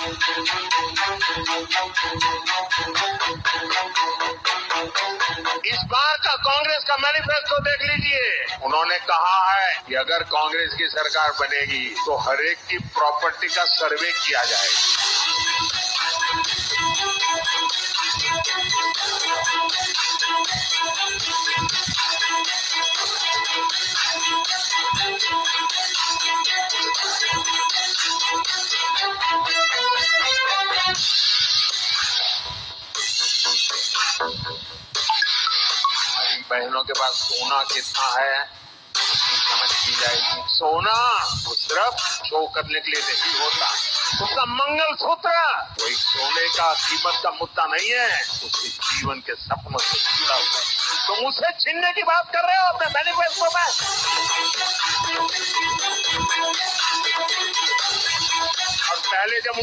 इस बार का कांग्रेस का मैनिफेस्टो देख लीजिए। उन्होंने कहा है कि अगर कांग्रेस की सरकार बनेगी तो हर एक की प्रॉपर्टी का सर्वे किया जाएगा। बहनों के पास सोना कितना है उसकी समझ की जाएगी। सोना वो सिर्फ शो करने के लिए नहीं होता, उसका मंगल सूत्र कोई सोने का कीमत का मुद्दा नहीं है, उसके जीवन के सपनों से जुड़ा हुआ है। तुम उसे छीनने की बात कर रहे हो अपने मैनिफेस्टो में। और पहले जब